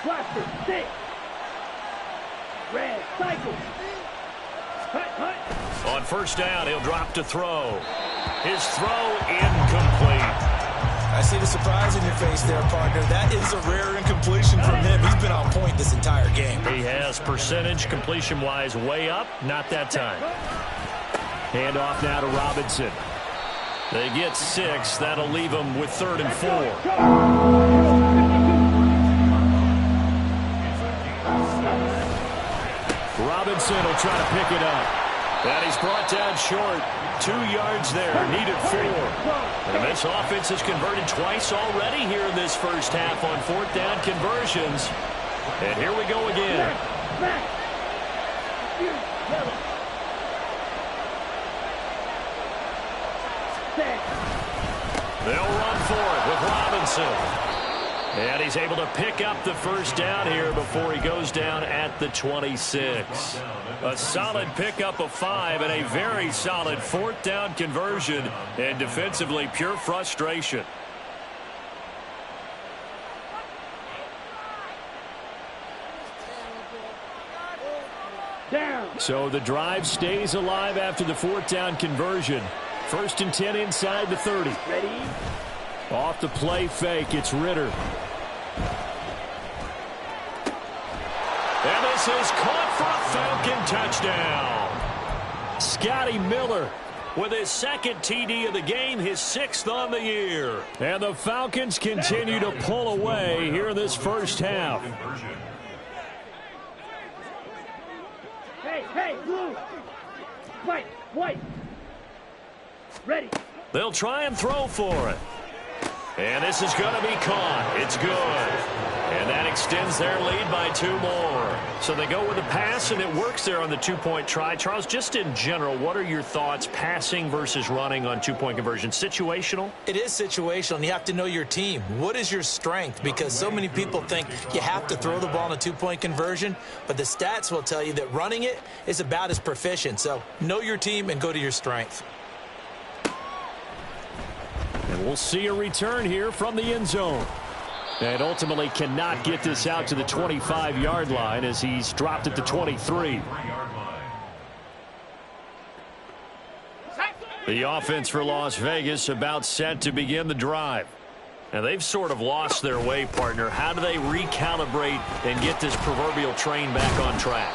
Blaster, stick. Red, cycle. On first down, he'll drop to throw. His throw incomplete. I see the surprise in your face there, partner. That is a rare incompletion from him. He's been on point this entire game. He has percentage completion-wise way up. Not that time. Hand off now to Robinson. They get 6. That'll leave them with 3rd and 4. Robinson will try to pick it up. And he's brought down short. 2 yards there. Needed 4. And this offense has converted twice already here in this first half on 4th down conversions. And here we go again. They'll run for it with Robinson. And he's able to pick up the first down here before he goes down at the 26. A solid pickup of 5 and a very solid 4th down conversion. And defensively, pure frustration. So the drive stays alive after the 4th down conversion. 1st and 10 inside the 30. Ready? Off the play fake, it's Ritter. And this is caught for a Falcon touchdown. Scotty Miller with his 2nd TD of the game, his 6th on the year. And the Falcons continue to pull away here in this first half. Hey, blue. White. Ready. They'll try and throw for it. And this is going to be caught. It's good. And that extends their lead by 2 more. So they go with the pass, and it works there on the 2-point try. Charles, just in general, what are your thoughts passing versus running on 2-point conversion? Situational? It is situational, and you have to know your team. What is your strength? Because so many people think you have to throw the ball in a 2-point conversion, but the stats will tell you that running it is about as proficient. So know your team and go to your strength. And we'll see a return here from the end zone. And ultimately cannot get this out to the 25-yard line as he's dropped at the 23. The offense for Las Vegas about set to begin the drive. And they've sort of lost their way, partner. How do they recalibrate and get this proverbial train back on track?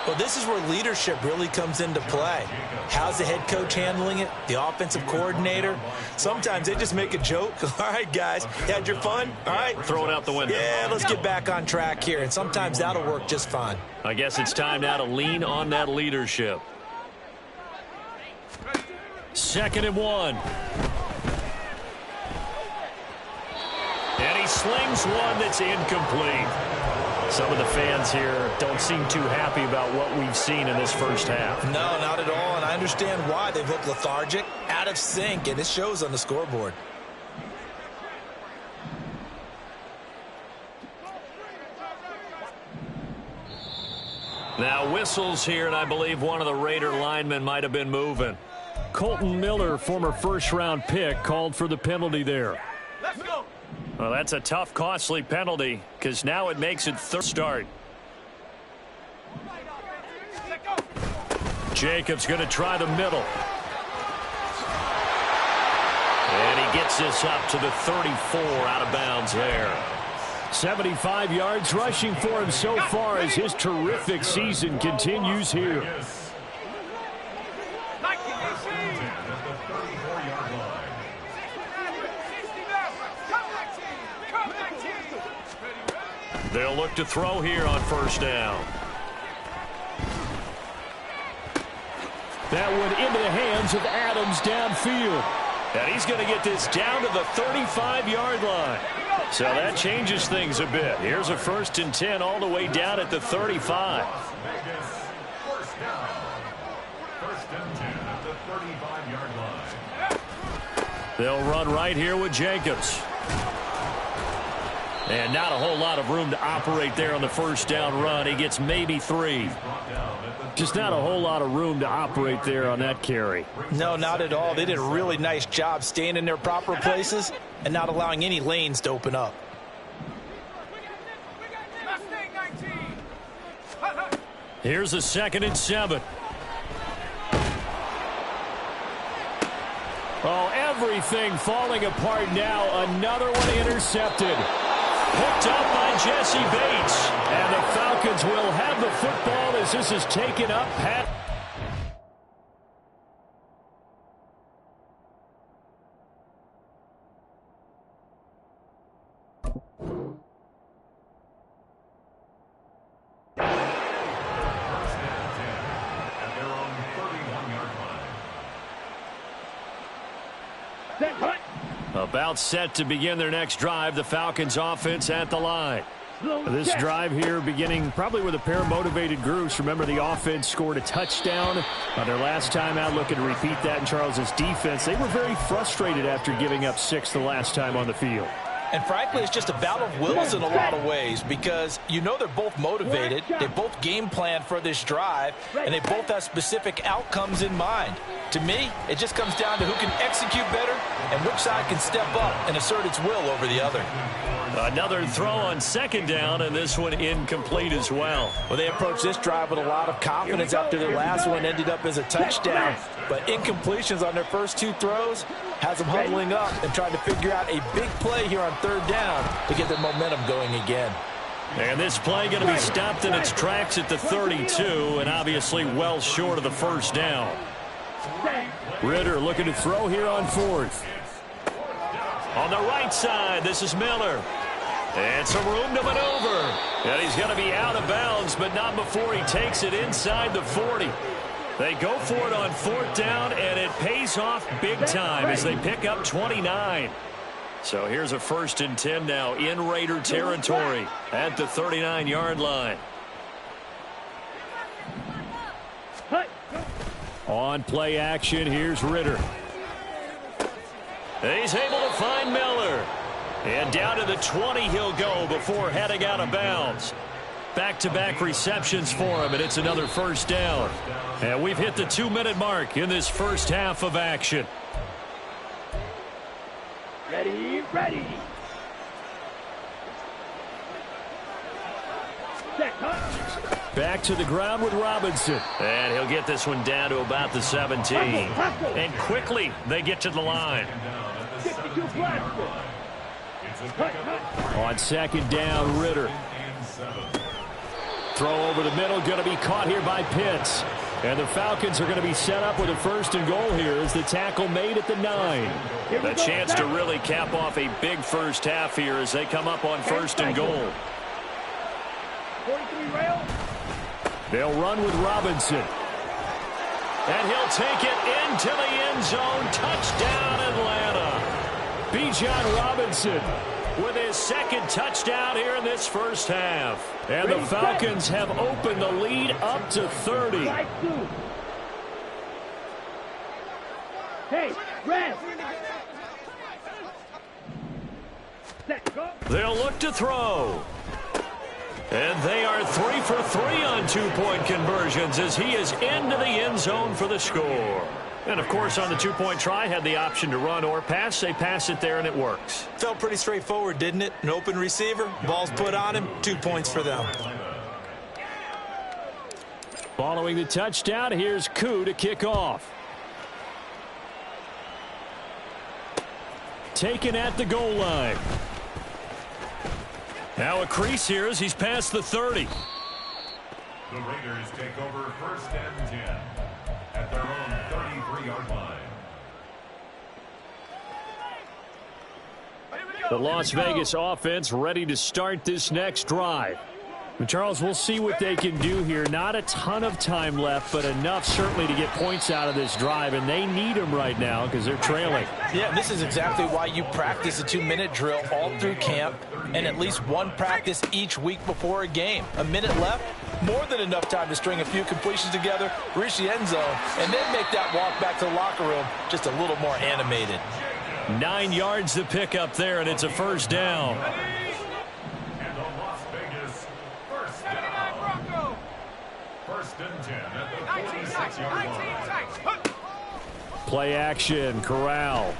Well, this is where leadership really comes into play. How's the head coach handling it? The offensive coordinator? Sometimes they just make a joke. All right, guys, you had your fun? All right. Throw it out the window. Yeah, let's get back on track here. And sometimes that'll work just fine. I guess it's time now to lean on that leadership. 2nd and 1. And he slings one that's incomplete. Some of the fans here don't seem too happy about what we've seen in this first half. No, not at all, and I understand why. They've looked lethargic, out of sync, and it shows on the scoreboard. Now whistles here, and I believe one of the Raider linemen might have been moving. Colton Miller, former first-round pick, called for the penalty there. Let's go. Well, that's a tough, costly penalty because now it makes it 3rd start. Jacobs going to try the middle. And he gets this up to the 34 out of bounds there. 75 yards rushing for him so far as his terrific season continues here. They'll look to throw here on 1st down. That one into the hands of Adams downfield. And he's going to get this down to the 35-yard line. So that changes things a bit. Here's a 1st and 10 all the way down at the 35. They'll run right here with Jacobs. And not a whole lot of room to operate there on the 1st down run. He gets maybe 3. Just not a whole lot of room to operate there on that carry. No, not at all. They did a really nice job staying in their proper places and not allowing any lanes to open up. Here's a 2nd and 7. Oh, everything falling apart now. Another one intercepted. Picked up by Jesse Bates. And the Falcons will have the football as this is taken up. About set to begin their next drive. The Falcons offense at the line. This drive here beginning probably with a pair of motivated groups. Remember, the offense scored a touchdown on their last time out. Looking to repeat that in Charles's defense. They were very frustrated after giving up 6 the last time on the field. And frankly, it's just a battle of wills in a lot of ways because you know they're both motivated. They both game plan for this drive, and they both have specific outcomes in mind. To me, it just comes down to who can execute better and which side can step up and assert its will over the other. Another throw on 2nd down, and this one incomplete as well. Well, they approached this drive with a lot of confidence after their last one ended up as a touchdown. But incompletions on their first 2 throws has them huddling up and trying to figure out a big play here on 3rd down to get their momentum going again. And this play going to be stopped in its tracks at the 32, and obviously well short of the 1st down. Ritter looking to throw here on 4th. On the right side, this is Miller. And some room to maneuver. And he's going to be out of bounds, but not before he takes it inside the 40. They go for it on 4th down, and it pays off big time as they pick up 29. So here's a 1st and 10 now in Raider territory at the 39-yard line. On play action, here's Ritter. He's able to find Miller. And down to the 20 he'll go before heading out of bounds. Back-to-back receptions for him, and it's another 1st down. And we've hit the 2-minute mark in this first half of action. Ready. Back to the ground with Robinson. And he'll get this one down to about the 17. And quickly they get to the line. On 2nd down, Ritter. Throw over the middle, going to be caught here by Pitts. And the Falcons are going to be set up with a 1st and goal here as the tackle made at the 9. A chance to really cap off a big first half here as they come up on 1st and goal. 43 rail. They'll run with Robinson. And he'll take it into the end zone. Touchdown, Atlanta. Bijan Robinson with his 2nd touchdown here in this first half. And the Falcons have opened the lead up to 30. Hey, red. Set, go. They'll look to throw. And they are 3 for 3 on 2-point conversions as he is into the end zone for the score. And, of course, on the 2-point try, had the option to run or pass. They pass it there, and it works. Felt pretty straightforward, didn't it? An open receiver, ball's put on him, 2 points for them. Following the touchdown, here's Koo to kick off. Taken at the goal line. Now a crease here as he's past the 30. The Raiders take over 1st and 10 at their own 33-yard line. The Las Vegas offense ready to start this next drive. And Charles, we'll see what they can do here. Not a ton of time left, but enough certainly to get points out of this drive, and they need them right now because they're trailing. Yeah, this is exactly why you practice a 2-minute drill all through camp and at least one practice each week before a game. A minute left, more than enough time to string a few completions together, reach the end zone, and then make that walk back to the locker room just a little more animated. 9 yards to pick up there, and it's a 1st down. And the Las Vegas 1st down. 1st and 10 at the 46-yard line. Play action, Corral.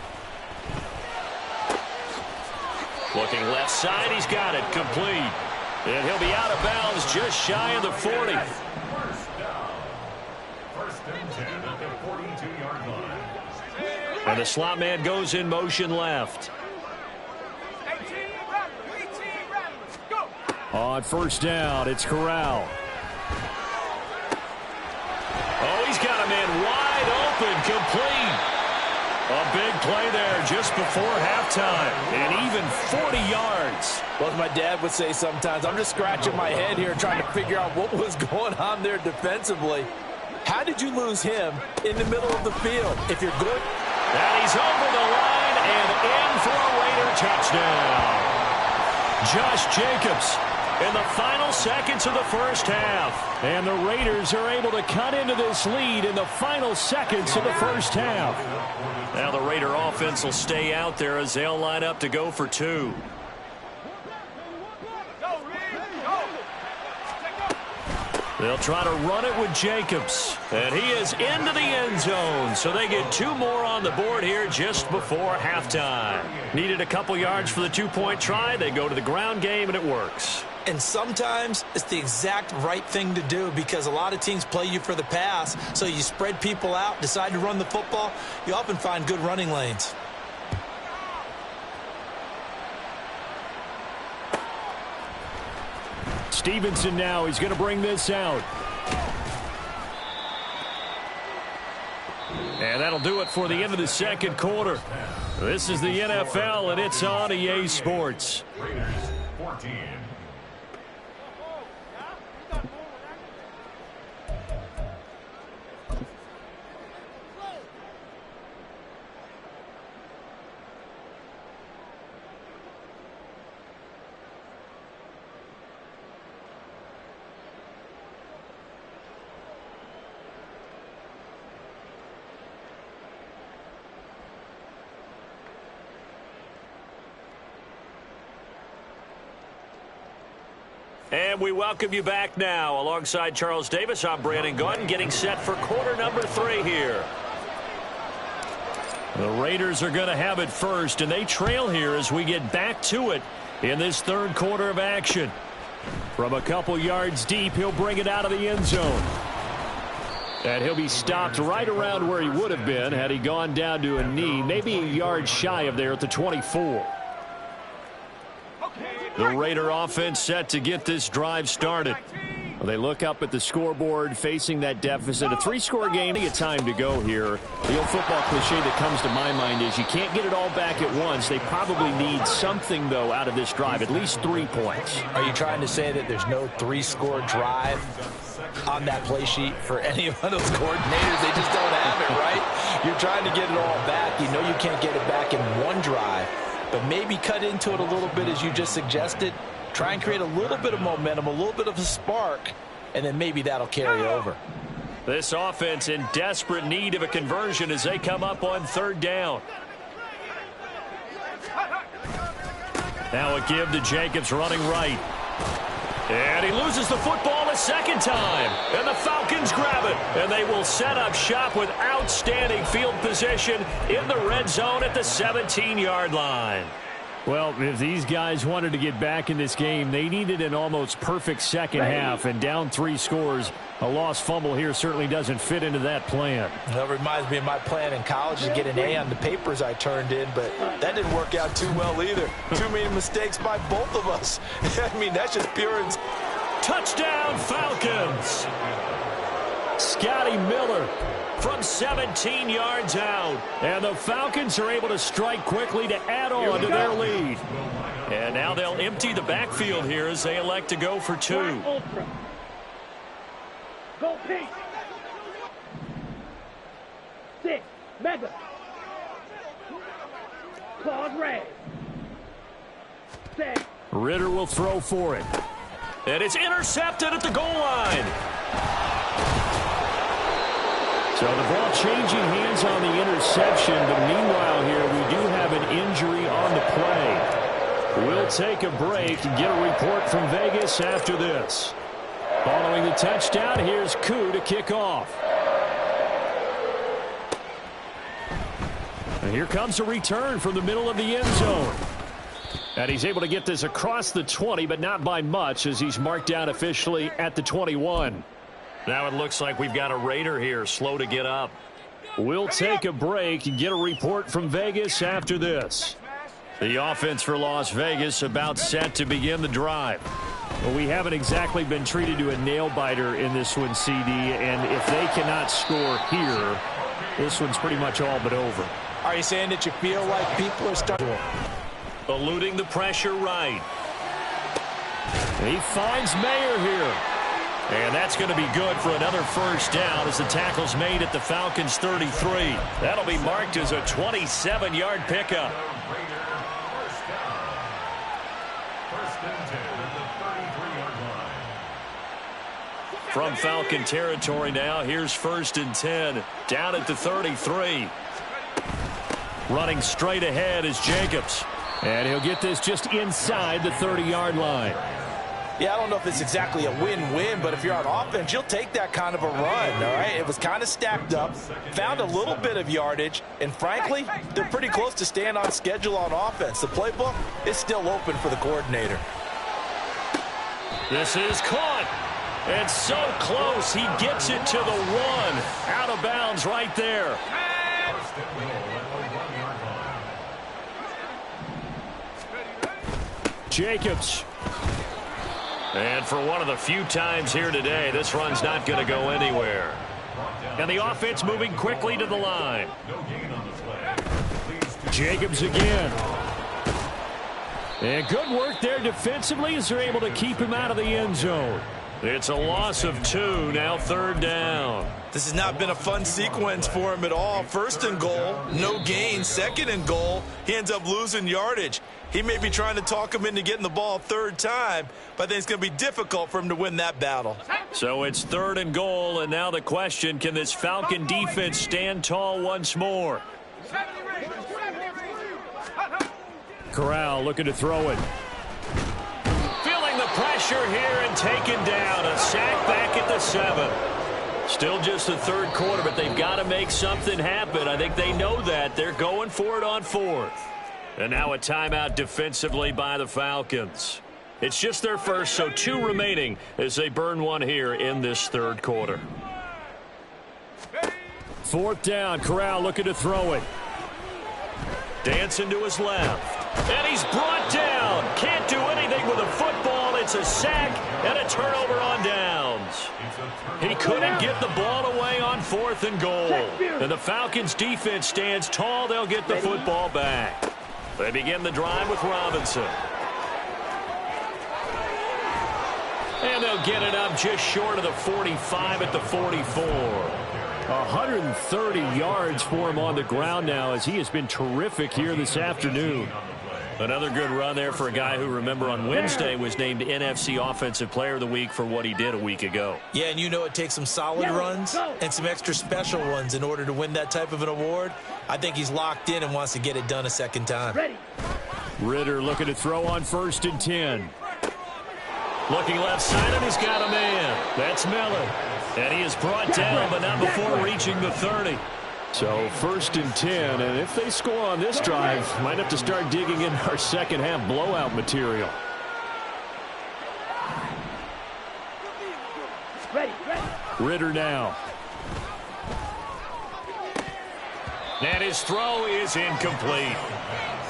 Looking left side, he's got it, complete. And he'll be out of bounds just shy of the 40. and 10 at the 42-yard line. And the slot man goes in motion left. On first down, it's Corral. Oh, he's got a man wide open, complete. A big play there just before halftime, and even 40 yards. Well, as my dad would say sometimes, I'm just scratching my head here trying to figure out what was going on there defensively. How did you lose him in the middle of the field? If you're good. And he's over the line and in for a Raider touchdown. Josh Jacobs in the final seconds of the first half. And the Raiders are able to cut into this lead in the final seconds of the first half. Now the Raider offense will stay out there as they'll line up to go for two. They'll try to run it with Jacobs. And he is into the end zone. So they get two more on the board here just before halftime. Needed a couple yards for the two-point try. They go to the ground game, and it works. And sometimes it's the exact right thing to do because a lot of teams play you for the pass. So you spread people out, decide to run the football. You often find good running lanes. Stevenson now, he's going to bring this out. And that'll do it for the end of the second quarter. This is the NFL, and it's on EA Sports. Raiders 14. And we welcome you back now. Alongside Charles Davis, I'm Brandon Gaudin, getting set for quarter number 3 here. The Raiders are going to have it first, and they trail here as we get back to it in this third quarter of action. From a couple yards deep, he'll bring it out of the end zone. And he'll be stopped right around where he would have been had he gone down to a knee, maybe a yard shy of there at the 24. The Raider offense set to get this drive started. They look up at the scoreboard facing that deficit. A 3-score game, a time to go here. The old football cliche that comes to my mind is you can't get it all back at once. They probably need something, though, out of this drive, at least 3 points. Are you trying to say that there's no 3-score drive on that play sheet for any of those coordinators? They just don't have it, right? You're trying to get it all back. You know you can't get it back in one drive. But maybe cut into it a little bit as you just suggested. Try and create a little bit of momentum, a little bit of a spark, and then maybe that'll carry over. This offense in desperate need of a conversion as they come up on third down. Now a give to Jacobs running right. And he loses the football a second time. And the Falcons grab it. And they will set up shop with outstanding field position in the red zone at the 17-yard line. Well, if these guys wanted to get back in this game, they needed an almost perfect second half. And down 3 scores, a lost fumble here certainly doesn't fit into that plan. That reminds me of my plan in college to get an A on the papers I turned in, but that didn't work out too well either. Too many mistakes by both of us. I mean, that's just pure. Touchdown, Falcons! Scotty Miller from 17 yards out. And the Falcons are able to strike quickly to add on to their lead. And now they'll empty the backfield here as they elect to go for 2. Go Pete. 6. Mega. Claude Ray. 6. Ritter will throw for it. And it's intercepted at the goal line. So the ball changing hands on the interception, but meanwhile here we do have an injury on the play. We'll take a break and get a report from Vegas after this. Following the touchdown, here's Koo to kick off. And here comes a return from the middle of the end zone. And he's able to get this across the 20, but not by much as he's marked down officially at the 21. Now it looks like we've got a Raider here, slow to get up. We'll take a break and get a report from Vegas after this. The offense for Las Vegas about set to begin the drive. Well, we haven't exactly been treated to a nail-biter in this one, CD, and if they cannot score here, this one's pretty much all but over. Are you saying that you feel like people are starting? Eluding the pressure right. He finds Mayer here. And that's going to be good for another first down as the tackle's made at the Falcons' 33. That'll be marked as a 27-yard pickup. From Falcon territory now, here's 1st and 10, down at the 33. Running straight ahead is Jacobs. And he'll get this just inside the 30-yard line. Yeah, I don't know if it's exactly a win-win, but if you're on offense, you'll take that kind of a run, all right? It was kind of stacked up, found a little bit of yardage, and frankly, they're pretty close to staying on schedule on offense. The playbook is still open for the coordinator. This is caught. And so close, he gets it to the 1. Out of bounds right there. Jacobs. And for one of the few times here today, this run's not going to go anywhere. And the offense moving quickly to the line. Jacobs again. And good work there defensively as they're able to keep him out of the end zone. It's a loss of 2, now 3rd down. This has not been a fun sequence for him at all. 1st and goal, no gain. 2nd and goal, he ends up losing yardage. He may be trying to talk him into getting the ball 3rd time, but I think it's going to be difficult for him to win that battle. So it's 3rd and goal, and now the question, can this Falcon defense stand tall once more? Corral looking to throw it. Feeling the pressure here and taken down. A sack back at the 7. Still just the 3rd quarter, but they've got to make something happen. I think they know that. They're going for it on 4th. And now a timeout defensively by the Falcons. It's just their first, so 2 remaining as they burn one here in this 3rd quarter. 4th down. Corral looking to throw it. Dancing to his left. And he's brought down. Can't do anything with a football. It's a sack and a turnover on downs. He couldn't get the ball away on 4th and goal. And the Falcons defense stands tall. They'll get the football back. They begin the drive with Robinson. And they'll get it up just short of the 45 at the 44. 130 yards for him on the ground now as he has been terrific here this afternoon. Another good run there for a guy who, remember, on Wednesday was named NFC Offensive Player of the Week for what he did a week ago. Yeah, and you know it takes some solid runs and some extra special ones in order to win that type of an award. I think he's locked in and wants to get it done a 2nd time. Ritter looking to throw on 1st and 10. Looking left side, and he's got a man. That's Miller. And he is brought down, but not before reaching the 30. So 1st and 10, and if they score on this drive, might have to start digging in our 2nd half blowout material. Ritter now. And his throw is incomplete.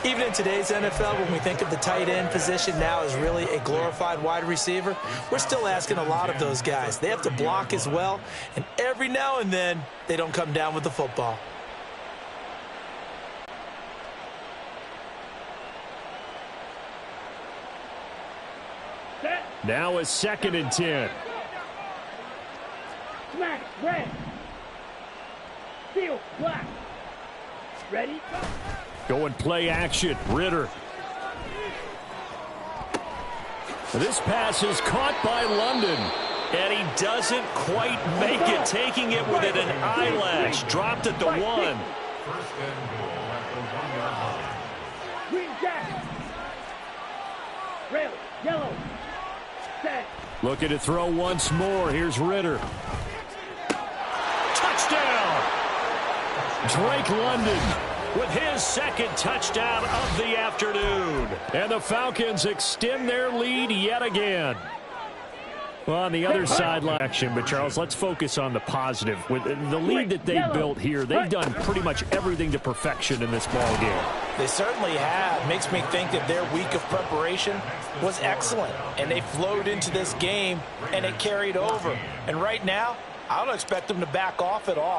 Even in today's NFL, when we think of the tight end position now as really a glorified wide receiver, we're still asking a lot of those guys. They have to block as well, and every now and then, they don't come down with the football. Now a 2nd and 10. Smack, red. Field, black. Ready? Going play action. Ritter. This pass is caught by London. And he doesn't quite make it, taking it within an eyelash. Dropped at the 1. 1st and goal at the 1-yard line. Green jacket. Red, yellow. Set. Looking to throw once more. Here's Ritter. Touchdown! Drake London with his 2nd touchdown of the afternoon. And the Falcons extend their lead yet again. Well, on the other sideline action, but Charles, let's focus on the positive. With the lead that they built here, they've done pretty much everything to perfection in this ball game. They certainly have. Makes me think that their week of preparation was excellent, and they flowed into this game, and it carried over. And right now, I don't expect them to back off at all.